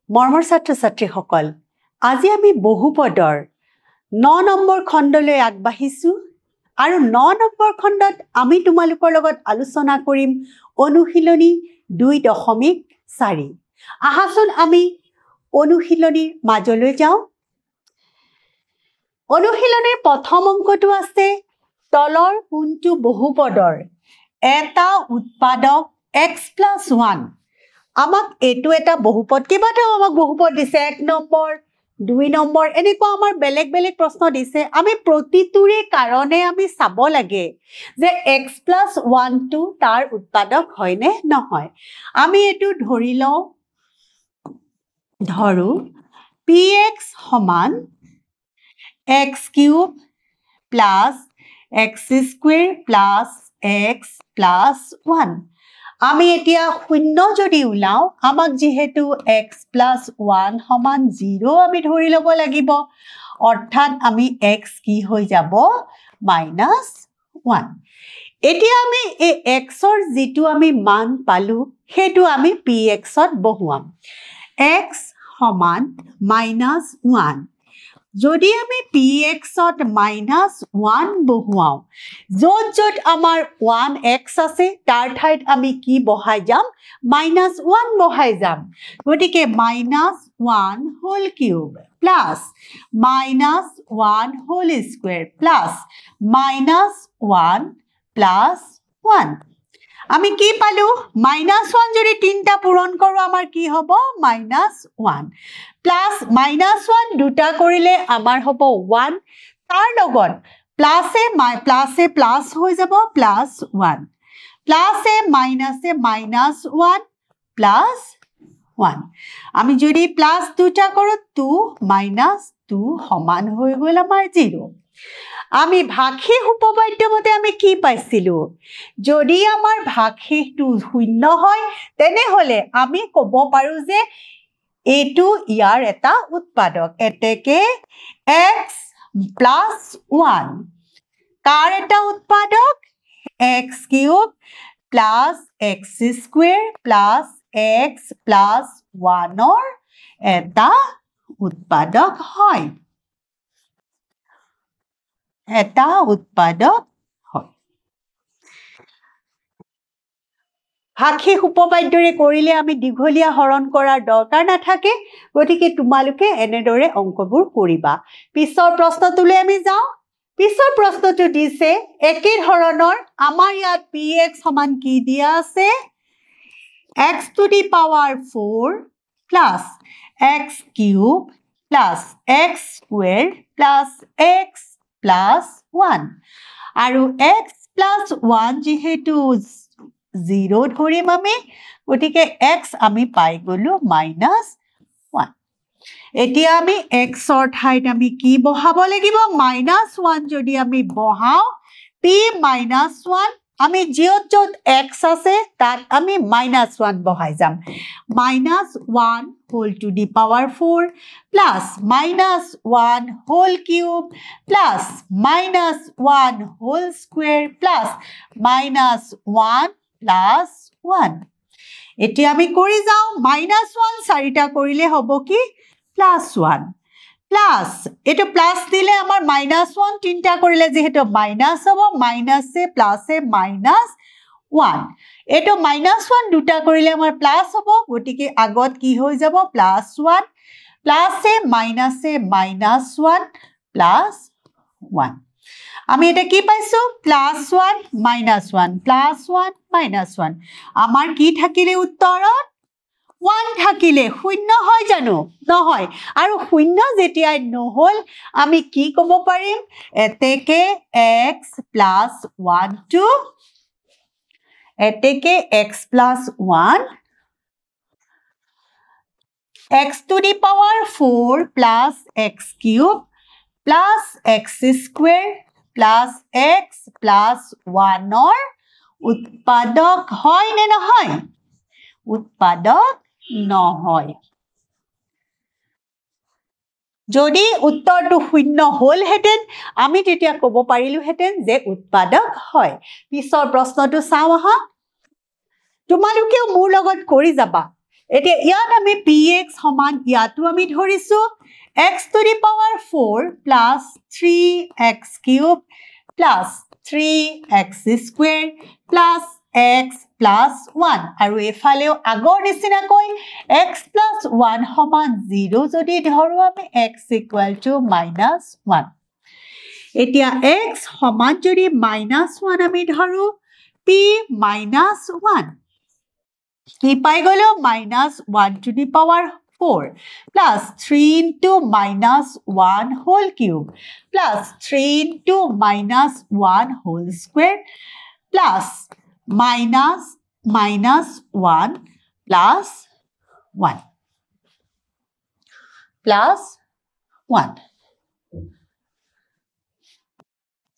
মৰমৰ ছাত্ৰ-ছাত্ৰীসকল, আজি আমি বহুপদৰ 9 নম্বৰ খণ্ডলৈ আগবাঢ়িছো আৰু 9 নম্বৰ খণ্ডত আমি তোমালোকৰ লগত আলোচনা কৰিম অনুশীলনী 2.4। আহাচোন আমি অনুশীলনীৰ মাজলৈ যাওঁ। অনুশীলনীৰ প্ৰথম অংকটো আছে তলৰ কোনটো বহুপদৰ এটা উৎপাদক x + 1। আমাক এটো এটা বহুপদ কিবাটাও আমাক বহুপদ দিছে 1 নম্বৰ 2 নম্বৰ এনেকুৱা আমাৰ বেলেগ বেলেগ প্ৰশ্ন দিছে। আমি প্ৰতিটোৰে কাৰণে আমি চাব লাগে যে x + 1 টো তাৰ উৎপাদক হয় নে নহয়। আমি এটো ধৰি লওঁ, ধৰো px সমান x³ + x² + x + 1। আমি এতিয়া শূন্য যদি উলাও, আমাক যেহেতু x + 1 সমান 0 আমি ধৰি ল'ব লাগিব, অৰ্থাৎ আমি x কি হৈ যাব -1। এতিয়া আমি এই x ৰ যেটো আমি মান পালো হেতু আমি px ত বহুৱাম। x সমান -1। যদি আমি px ত -1 বহুৱাও, য'ত আমাৰ 1x আছে তাৰ ঠাইত আমি কি বহাই যাম -1 বহাই যাম। গতিকে -1 whole cube plus -1 whole square plus -1 plus 1। আমি কি পালো -1 যদি তিনটা পূৰণ কৰো আমাৰ কি হ'ব -1 প্লাস -1 দুটা কৰিলে আমাৰ হ'ব 1, তাৰ লগত প্লাসে প্লাস হৈ যাব +1, প্লাসে মাইনাসে -1 প্লাস 1। আমি যদি প্লাস দুটা কৰো 2 - 2 সমান হৈ গ'ল আমাৰ 0। আমি ভাগশেষ উপপাদ্য মতে আমি কি পাইছিলো, যদি আমাৰ ভাগশেষটো 0 হয় তেনেহলে আমি ক'ব পাৰো যে এটো ইয়াৰ এটা উৎপাদক। এতেকে x + 1 কাৰ এটা উৎপাদক x³ + x² + x + 1 ৰ এটা উৎপাদক হয়। এটা উৎপাদক হয়। ভাগশেষ উপপাদ্যৰে কৰিলে আমি দীঘলীয়া হৰণ কৰাৰ দৰকাৰ নাথাকে, গতিকে তোমালোকে এনেদৰে অংকবোৰ কৰিবা। পিছৰ প্ৰশ্নটোলৈ আমি যাওঁ। পিছৰ প্ৰশ্নটো দিছে একে ধৰণৰ, আমাৰ ইয়াত px সমান কি দিয়া আছে x⁴ + x³ + x² + x + 1 আৰু x + 1 যেহেতু 0 ধৰিম আমি, গতিকে x আমি পাই গলো -1। এতিয়া আমি x ৰ ঠাইত আমি কি বহাব লাগিব -1 যদি আমি বহাও p -1 আমি য'ত x আছে তাত আমি -1 বহাই যাম। -1 whole to the power 4 plus -1 whole cube plus -1 whole square plus -1 plus 1। এতিয়া আমি কৰি যাওঁ -1 চাৰিটা কৰিলে হ'ব কি +1 প্লাস এটো প্লাস দিলে আমাৰ -1 তিনটা কৰিলে যেহেতু মাইনাস হ'ব, মাইনাসে প্লাসে -1। এটো -1 দুটা কৰিলে আমাৰ প্লাস হ'ব, গতিকে আগত কি হৈ যাব +1 প্লাসে মাইনাসে -1 প্লাস 1। আমি এটা কি পাইছো +1 -1 +1 -1। আমাৰ কি থাকিলে উত্তৰত 1 থাকিলে। শূন্য হয় জানো নহয়, আৰু শূন্য যেতিয়া নহল আমি কি ক'ব পাৰিম এতেকে x + 1 টো এতেকে x + 1 x⁴ + x³ + x² + x + 1 ৰ উৎপাদক হয় নে নহয়? উৎপাদক নহয়। যদি উত্তৰটো শূন্য হলহেঁতেন আমি তেতিয়া ক'ব পাৰিলোহেঁতেন যে উৎপাদক হয়। পিছৰ প্ৰশ্নটো চাওঁ আহা। তোমালোকেও মোৰ লগত কৰি যাবা। এতিয়া ইয়াত আমি px সমান ইয়াতো আমি ধৰিছো x to the power 4 plus 3x cube plus 3x square plus x plus 1 আৰু এফালেও আগৰ নিচিনাকৈ x plus 1 সমান 0 যদি ধৰো আমি x equal to minus 1 এতিয়া x সমান যদি minus 1 আমি ধৰো p minus 1 কি পাই গলো minus 1 to the power 4 plus 3 into minus 1 whole cube plus 3 into minus 1 whole square plus minus 1 plus 1 plus 1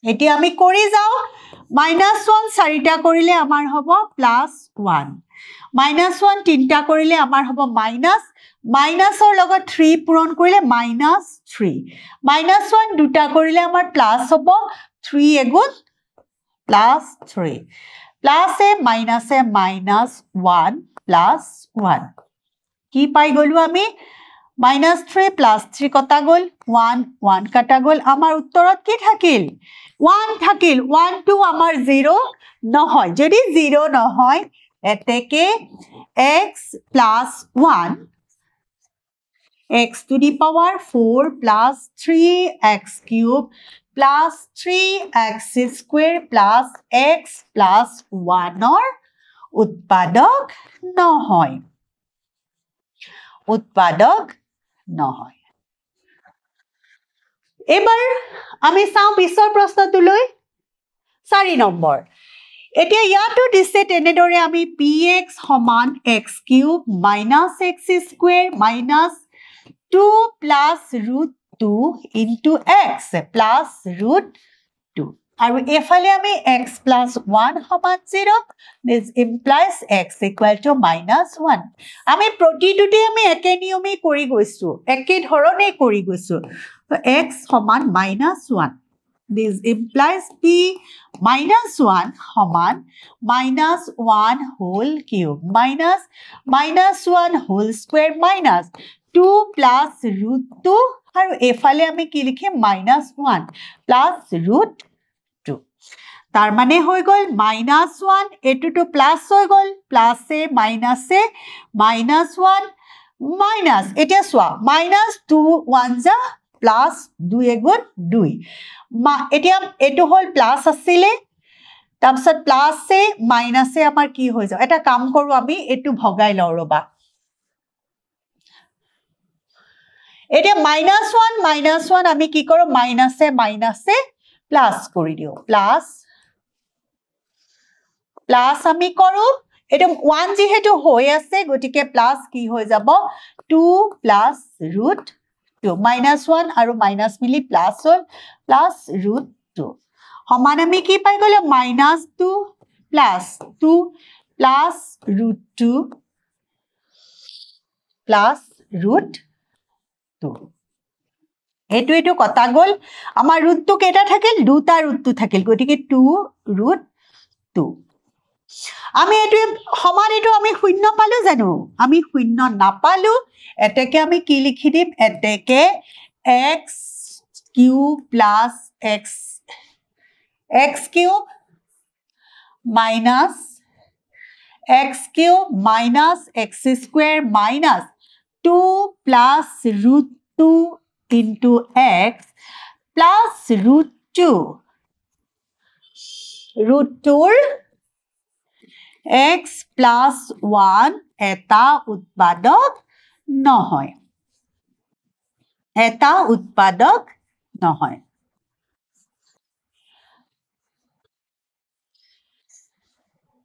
এতিয়া আমি কৰি যাও minus 1 চাৰিটা কৰিলে আমাৰ হ'ব plus 1 minus 1 তিনটা কৰিলে আমাৰ হ'ব মাইনাসৰ লগত 3 পূৰণ কৰিলে minus 3 minus 1 দুটা কৰিলে আমাৰ প্লাস হ'ব 3 এগুণ plus 3 plus a minus 1 plus 1 কি পাই গলো আমি minus 3 plus 3 কটা গল 1 কাটা গল আমাৰ উত্তৰত কি থাকিল 1 থাকিল 1 2 আমাৰ 0 নহয় যদি 0 নহয় এতেকে x plus 1 x to the power 4 plus 3x cube plus 3x square plus x plus 1 or উৎপাদক নহয় উৎপাদক নহয় এবাৰ আমি চাও পিছৰ প্ৰশ্নটোলৈ 4 নম্বৰ এতিয়া ইয়াতো দিছে তেনেদৰে আমি px সমান x cube minus x square minus 2 plus root 2 into x plus root 2 আৰু এফালে আমি x plus 1 সমান 0 this implies x equal to minus 1 আমি প্ৰতিটোতে আমি একে নিয়মে কৰি গৈছো একে ধৰণে কৰি গৈছো x সমান minus 1 this implies p minus 1 সমান minus 1 whole cube minus 1 whole square minus 2 plus root 2 আৰু এফালে আমি কি লিখিম minus 1 plus root 2 তাৰ মানে হৈ গল minus 1 এটো to plus হৈ গল plus a minus 1 minus এতিয়া সোয়া minus 2 1 যা plus 2 এগুণ 2 এতিয়া এটো হল plus আছিলে তাৰপিছত plus a minus a আমাৰ কি হৈ যায় এটা কাম কৰো আমি এটো ভগাই লও ৰবা এতিয়া minus 1 আমি কি কৰো minus a plus কৰি দিও plus আমি কৰো এটা 1 যেহেতু হৈ আছে গটিকে plus কি হৈ যাব 2 plus root 2 minus 1 আৰু minus মিলি plus হল plus root 2 সমান আমি কি পাই গলে minus 2 plus root 2 plus root 2 এটো কটা গল আমাৰ root 2 কেটা থাকিল দুটা root 2 থাকিল গটিকে 2 root 2 আমি এটো সমান এটো আমি শূন্য পালো জানো আমি শূন্য নাপালো এতেকে আমি কি লিখি দিম এতেকে x cube plus x cube minus x square minus 2 plus root 2 into x plus root 2 x plus 1 এটা উৎপাদক নহয়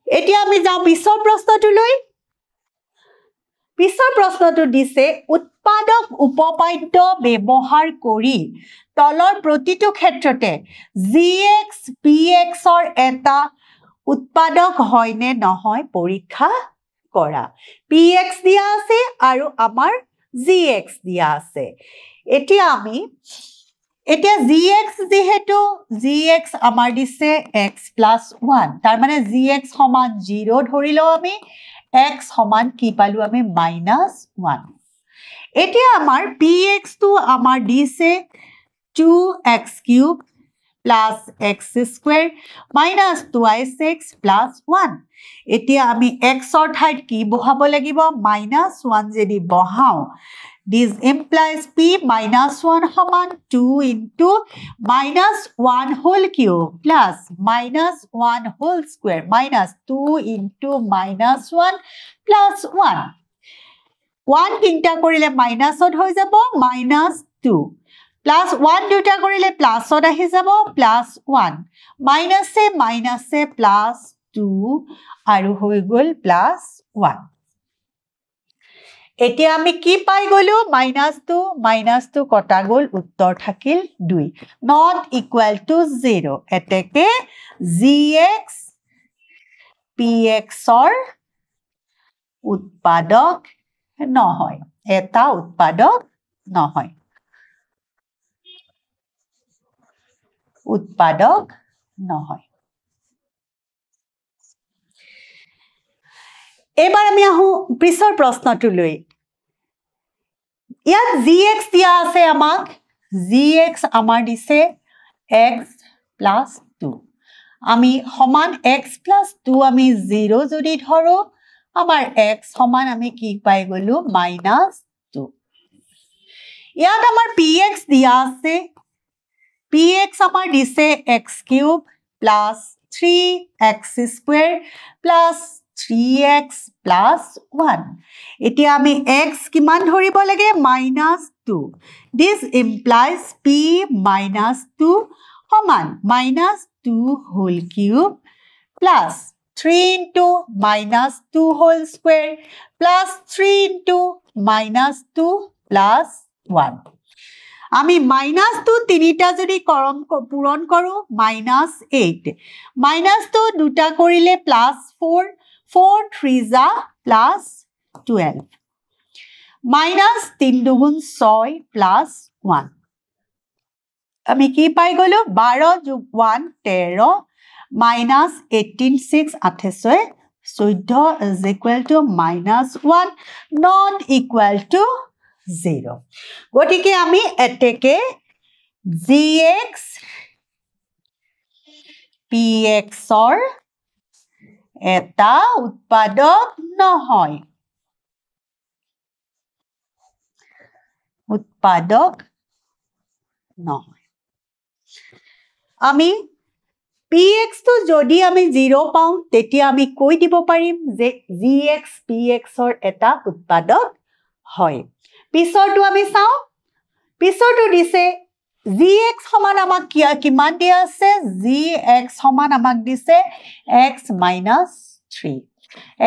এতিয়া আমি যাও পিছৰ প্ৰশ্নটোলৈ পিছৰ প্ৰশ্নটো দিছে উৎপাদক উপপাদ্য ব্যৱহাৰ কৰি তলৰ প্ৰতিটো ক্ষেত্ৰতে gx px ৰ এটা উৎপাদক হয় নে নহয় পৰীক্ষা কৰা px দিয়া আছে আৰু আমাৰ gx দিয়া আছে এতিয়া আমি এতিয়া gx যেহেতু gx আমাৰ দিছে x plus 1 তাৰ মানে gx সমান 0 ধৰিলো আমি x সমান কি পালো আমি -1 এতিয়া আমাৰ px টো আমাৰ দিছে 2x³ plus x square minus 2x plus 1 এতিয়া আমি x ৰ ঠাইত কি বহাব লাগিব -1 যদি বহাও this implies p -1 সমান 2 into -1 whole cube plus -1 whole square minus 2 into -1 plus 1 1 তিনটা কৰিলে মাইনাসত হৈ যাব -2 plus 1 দুটা কৰিলে প্লাসত আহি যাব +1 মাইনাসে মাইনাসে +2 আৰু হৈ গল +1 এতিয়া আমি কি পাই গলো -2 কটা গল উত্তৰ থাকিল 2 not equal to 0 এতেকে gx px ৰ উৎপাদক নহয় এটা উৎপাদক নহয় উৎপাদক নহয় এবাৰ আমি আহো পিছৰ প্ৰশ্নটোলৈ ইয়াত gx দিয়া আছে আমাক gx আমাৰ দিছে x + 2 আমি সমান x + 2 আমি 0 যদি ধৰো আমাৰ x সমান আমি কি পাই গলো -2 ইয়াত আমাৰ px দিয়া আছে px আমাৰ দিছে x³ plus 3x² plus 3x plus 1 এতিয়া আমি x কিমান ধৰিব লাগে -2 this implies p -2 সমান -2 whole cube plus 3 into -2 whole square plus 3 into -2 plus 1 আমি -2 তিনিটা যদি পূৰণ কৰো -8 -2 দুটা কৰিলে +4 4 3 যা +12 -3 দুগুণ 6 +1 আমি কি পাই গলো 12 + 1 13 -18 6 28 14 is equal to -1 not equal to 0 গটিকে আমি এতেকে gx px ৰ এটা উৎপাদক নহয় উৎপাদক নহয় আমি px টো যদি আমি 0 পাও তেতিয়া আমি কৈ দিব পাৰিম যে gx px ৰ এটা উৎপাদক হয় পিছৰটো আমি চাও পিছৰটো দিছে gx সমান আমাক কিমান দিয়া আছে gx সমান আমাক দিছে x - 3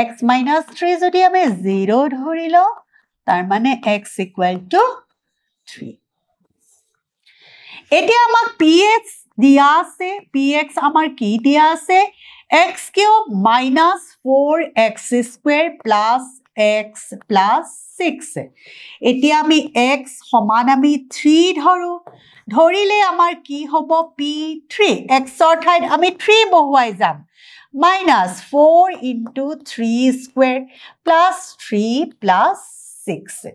x - 3 যদি আমি 0 ধৰিল তাৰ মানে x = 3 এতিয়া আমাক px দিয়া আছে px আমাৰ কি দিয়া আছে x³ - 4x² plus x plus 6 এতিয়া আমি x সমান আমি 3 ধৰো ধৰিলে আমাৰ কি হ'ব p3 x ৰ ঠাইত আমি 3 বহুৱাই যাম -4 into 3 square plus 3 plus 6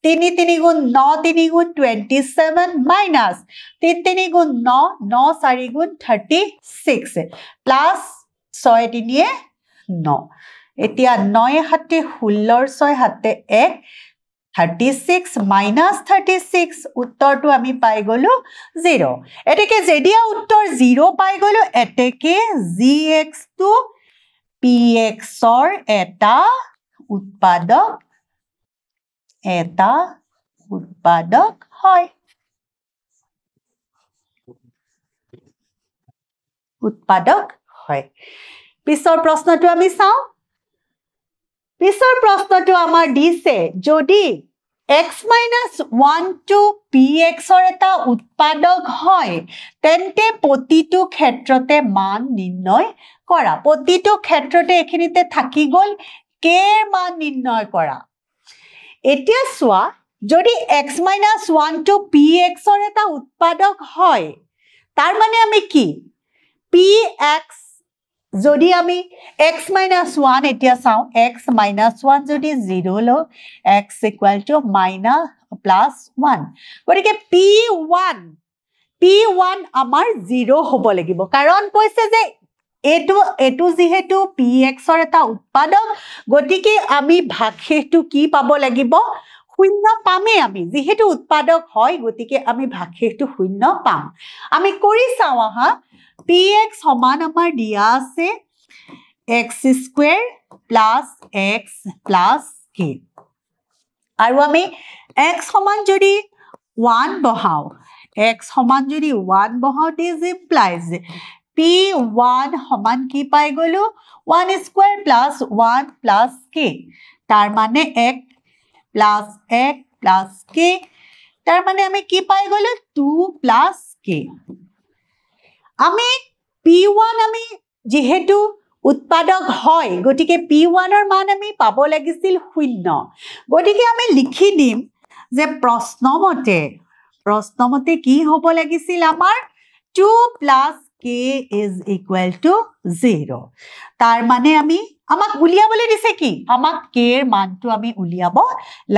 3 3 গুণ 9 3 গুণ 27 minus 3 3 গুণ 9 9 4 গুণ 36 plus 6 3 9 এতিয়া 9 7 16 6 7 1 36 minus 36 উত্তৰটো আমি পাই গলো 0 এতেকে যেদিয়া উত্তৰ 0 পাই গলো এতেকে gx টো px ৰ এটা উৎপাদক হয় উৎপাদক হয় পিছৰ প্ৰশ্নটো আমি চাও পিছৰ প্ৰশ্নটো আমাৰ দিছে যদি x - 1 to px ৰ এটা উৎপাদক হয় তেন্তে প্ৰতিটো ক্ষেত্ৰতে মান নিৰ্ণয় কৰা প্ৰতিটো ক্ষেত্ৰতে এখিনিতে থাকি গল k ৰ মান নিৰ্ণয় কৰা এতিয়া সোৱা যদি x - 1 to px ৰ এটা উৎপাদক হয় তাৰ মানে আমি কি px যদি আমি x minus 1 এতিয়া চাওঁ x minus 1 যদি 0 লওঁ x equal to minus plus 1 গতিকে p1 আমাৰ 0 হ'ব লাগিব কাৰণ কৈছে যে এটো যেহেতু px ৰ এটা উৎপাদক গতিকে আমি ভাগশেষটো কি পাব লাগিব শূন্য পামে আমি যেহেতু উৎপাদক হয় গতিকে আমি ভাগশেষটো শূন্য পাম আমি কৰি চাওঁ আহা px সমান আমাৰ দিয়া আছে x square plus x plus k আৰু আমি x সমান যদি 1 বহাও x সমান যদি 1 বহাও this implies p1 সমান কি পাই গলো 1 square plus 1 plus k তাৰ মানে x plus x plus k তাৰ মানে আমি কি পাই গলো 2 plus k আমি p1 আমি যেহেতু উৎপাদক হয় গতিকে p1 ৰ মান আমি পাব লাগিছিল শূন্য গতিকে আমি লিখি দিম যে প্ৰশ্নমতে কি হ'ব লাগিছিল আমাৰ 2 plus k is equal to 0 তাৰ মানে আমাক উলিয়াবলৈ দিছে কি আমাক k ৰ মানটো আমি উলিয়াব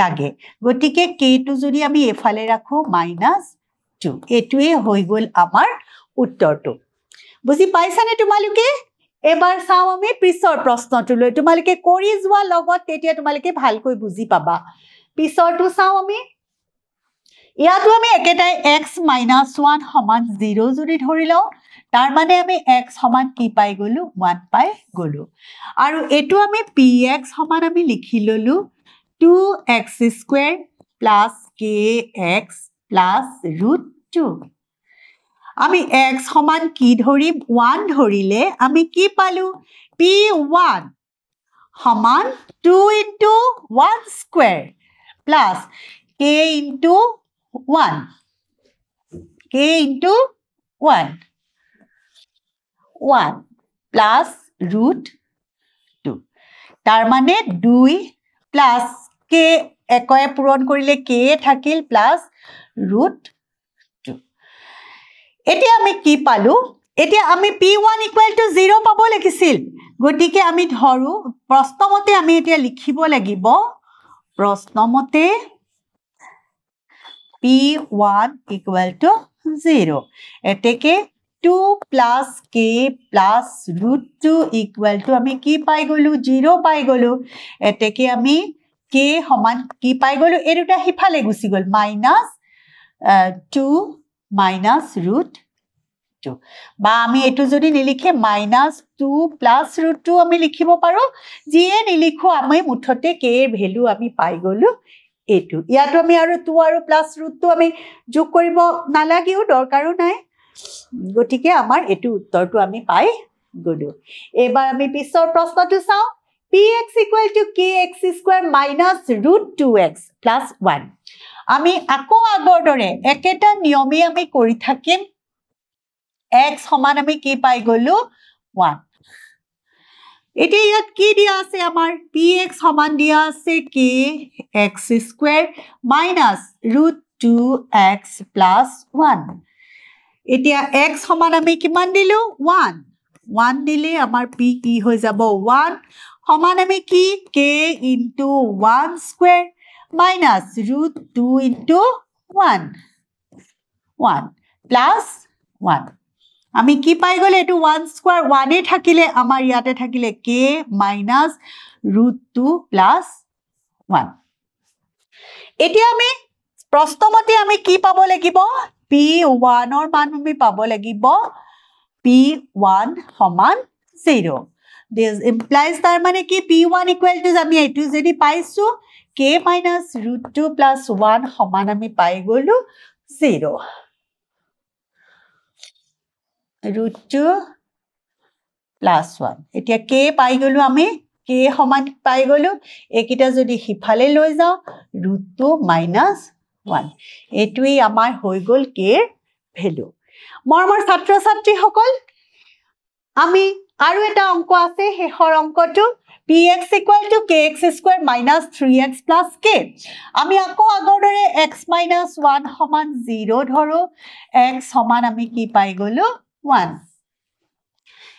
লাগে গতিকে k টো যদি আমি এফালে ৰাখো -2 এটোৱে হৈ গল আমাৰ উত্তৰটো বুজি পাইছানে তোমালোকে এবাৰ চাও আমি পিছৰ প্ৰশ্নটো লৈ তোমালোকে কৰি যোৱা লগত তেতিয়া তোমালোকে ভালকৈ বুজি পাবা পিছৰটো চাও আমি ইয়াতো আমি একেটাই x - 1 সমান 0 যদি ধৰি লও তাৰ মানে আমি x সমান কি পাই গলো 1 পাই গলো আৰু এটো আমি px সমান আমি লিখি ললো 2x square plus kx plus √2 আমি x সমান কি ধৰিম 1 ধৰিলে আমি কি পালো p1 সমান 2 into 1 square plus k into 1 k into 1 plus √2 তাৰ মানে 2 plus k একয়ে পূৰণ কৰিলে k থাকিল plus √2 এতিয়া আমি কি পালো এতিয়া আমি p1 equal to 0 পাব লাগিছিল গতিকে আমি ধৰো প্ৰশ্নমতে আমি এতিয়া লিখিব লাগিব প্ৰশ্নমতে p1 equal to 0 এতেকে 2 plus k plus √2 equal to আমি কি পাই গলো 0 পাই গলো এতেকে আমি k সমান কি পাই গলো এই দুটা হিফালে গুছি গল -2 minus √2 বা আমি এটো যদি নিলিখে -2 plus √2 আমি লিখিব পাৰো যিয়ে নিলিখো আমি মুঠতে k এৰ ভ্যালু আমি পাই গলো এটো ইয়াতো আমি আৰু 2 আৰু plus √2 আমি যোগ কৰিব নালাগিও দৰকাৰো নাই গটিকে আমাৰ এটো উত্তৰটো আমি পাই গলো এবাৰ আমি পিছৰ প্ৰশ্নটো চাও px equal to kx square minus √2x plus 1 আমি আকৌ আগৰ দৰে একেটা নিয়মে আমি কৰি থাকিম x সমান আমি কি পাই গলো 1 এতিয়া ইয়াত কি দিয়া আছে আমাৰ px সমান দিয়া আছে kx square minus √2x plus 1 এতিয়া x সমান আমি কিমান দিলো 1 দিলে আমাৰ p কি হৈ যাব 1 সমান আমি কি k into 1 square minus √2 into 1 plus 1 আমি কি পাই গলে এটো 1 square 1 এ থাকিলে আমাৰ ইয়াতে থাকিলে k minus √2 plus 1 এতিয়া আমি প্ৰশ্নমতে আমি কি পাব লাগিব p1 ৰ মান আমি পাব লাগিব p1 সমান 0 this implies তাৰ মানে কি p1 equal to আমি এটো যদি পাইছো k minus √2 plus 1 সমান আমি পাই গলো 0 √2 plus 1 এতিয়া k পাই গলো আমি k সমান পাই গলো একিটা যদি হিফালে লৈ যাও √2 minus 1 এটোই আমাৰ হৈ গল k এৰ ভ্যালু মৰমৰ ছাত্ৰ ছাত্ৰী সকল আমি আৰু এটা অংক আছে হেহৰ অংকটো px equal to kx square minus 3x plus k আমি আকৌ আগৰ দৰে x minus 1 সমান 0 ধৰো x সমান আমি কি পাই গলো 1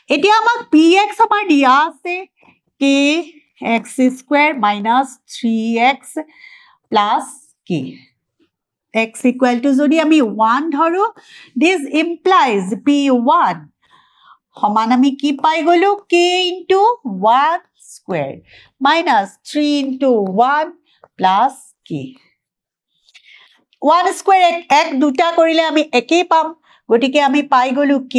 এতিয়া আমাক px আমাৰ দিয়া আছে kx square minus 3x plus k. x equal to যদি আমি 1 ধৰো, this implies p1 সমান আমি কি পাই গলো k into 1 square minus 3 into 1 plus k. 1 square এক দুটা কৰিলে আমি একেই পাম, গতিকে আমি পাই গলো k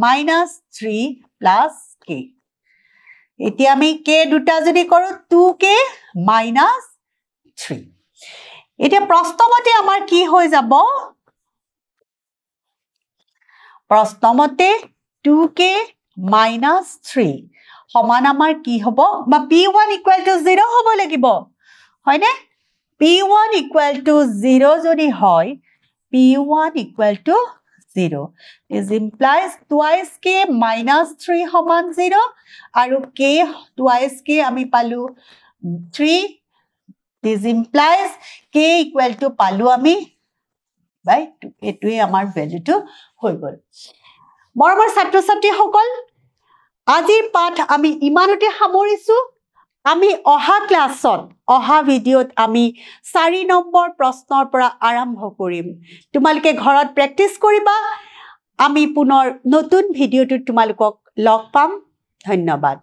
minus 3 plus k. এতিয়া আমি k দুটা যদি কৰো 2k minus 3. এতিয়া প্ৰশ্নমতে আমাৰ কি হৈ যাব? প্ৰশ্নমতে 2k minus 3 সমান আমাৰ কি হ'ব? বা p1 equal to 0 হ'ব লাগিব, হয়নে? p1 equal to 0 যদি হয়, p1 equal to 0. This implies twice k minus 3 সমান 0 আৰু k twice k আমি পালো 3. This implies k equal to পালো আমি by 2. এটোৱে আমাৰ ভ্যালুটো হৈ গল। মৰমৰ ছাত্ৰ-ছাত্ৰী সকল, আজিৰ পাঠ আমি ইমানতে সামৰিছো। আমি অহা ক্লাছত অহা ভিডিঅ'ত আমি 4 নম্বৰ প্ৰশ্নৰ পৰা আৰম্ভ কৰিম। তোমালোকে ঘৰত প্ৰেক্টিছ কৰিবা। আমি পুনৰ নতুন ভিডিঅ'টোত তোমালোকক লগ পাম। ধন্যবাদ।